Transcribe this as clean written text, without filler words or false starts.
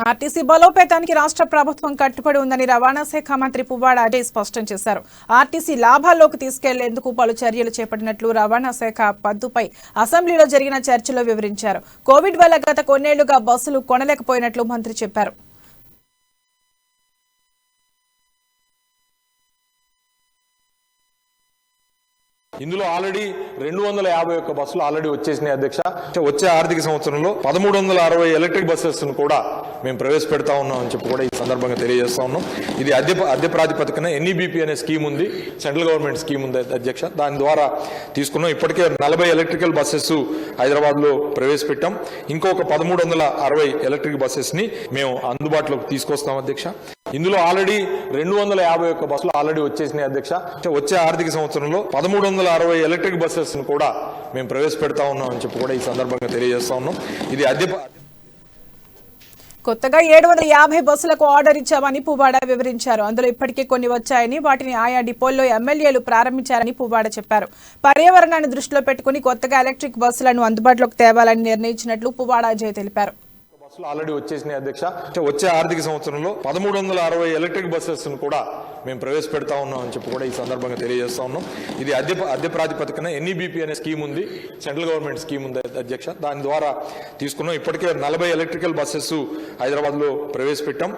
RTC బలోపేతానికి రాష్ట్ర ప్రభుత్వం కట్టుబడి ఉందని రవాణా శాఖ మంత్రి పువ్వాడ అజయ్ స్పష్టం చేశారు. ఆర్టీసీ లాభాల్లోకి తీసుకెళ్లేందుకు పలు చర్యలు చేపట్టినట్లు రవాణా శాఖ పద్దుపై అసెంబ్లీలో జరిగిన చర్చలో వివరించారు. కోవిడ్ వల్ల గత కొన్నేళ్లుగా బస్సులు కొనలేకపోయినట్లు మంత్రి చెప్పారు. ఇందులో ఆల్రెడీ 251 బస్సులు ఆల్రెడీ వచ్చేసినాయి అధ్యక్ష. వచ్చే ఆర్థిక సంవత్సరంలో 1360 ఎలక్ట్రిక్ బస్సెస్ కూడా మేము ప్రవేశపెడతా ఉన్నాం అని చెప్పి కూడా ఈ సందర్భంగా తెలియజేస్తా ఉన్నాం. ఇది అద్దె ప్రాతిపదికన NEBP అనే స్కీమ్ ఉంది, సెంట్రల్ గవర్నమెంట్ స్కీమ్ ఉంది అధ్యక్ష. దాని ద్వారా తీసుకున్నాం. ఇప్పటికే 40 ఎలక్ట్రికల్ బస్సెస్ హైదరాబాద్ లో ప్రవేశపెట్టాం. ఇంకొక 1360 ఎలక్ట్రిక్ బస్సెస్ ని మేము అందుబాటులోకి తీసుకొస్తాం అధ్యక్ష. ఇందులో ఆల్రెడీ 251 బస్సులు ఆల్రెడీ వచ్చేసినాయి అధ్యక్ష. వచ్చే ఆర్థిక సంవత్సరంలో 1360 ఎలక్ట్రిక్ బస్సెస్ కూడా మేము ప్రవేశపెడతా ఉన్నాం అని చెప్పి కూడా ఈ సందర్భంగా తెలియజేస్తా ఉన్నాం. ఇది కొత్తగా 750 బస్సులకు ఆర్డర్ ఇచ్చామని పువ్వాడ వివరించారు. అందులో ఇప్పటికే కొన్ని వచ్చాయని, వాటిని ఆయా డిపోల్లో ఎమ్మెల్యేలు ప్రారంభించారని పువ్వాడ చెప్పారు. పర్యావరణాన్ని దృష్టిలో పెట్టుకుని కొత్తగా ఎలక్ట్రిక్ బస్సులను అందుబాటులోకి తేవాలని నిర్ణయించినట్లు పువ్వాడ అజయ్ తెలిపారు. బస్సులు ఆల్రెడీ వచ్చేసినాయి అధ్యక్ష. వచ్చే ఆర్థిక సంవత్సరంలో 1360 ఎలక్ట్రిక్ బస్సెస్ కూడా మేము ప్రవేశపెడతా ఉన్నాం అని చెప్పి కూడా ఈ సందర్భంగా తెలియజేస్తా ఉన్నాం. ఇది అద్దె ప్రాతిపదికన NEBP అనే స్కీమ్ ఉంది, సెంట్రల్ గవర్నమెంట్ స్కీమ్ ఉంది అధ్యక్ష. దాని ద్వారా తీసుకున్నాం. ఇప్పటికే 40 ఎలక్ట్రికల్ బస్సెస్ హైదరాబాద్ లో ప్రవేశపెట్టాం.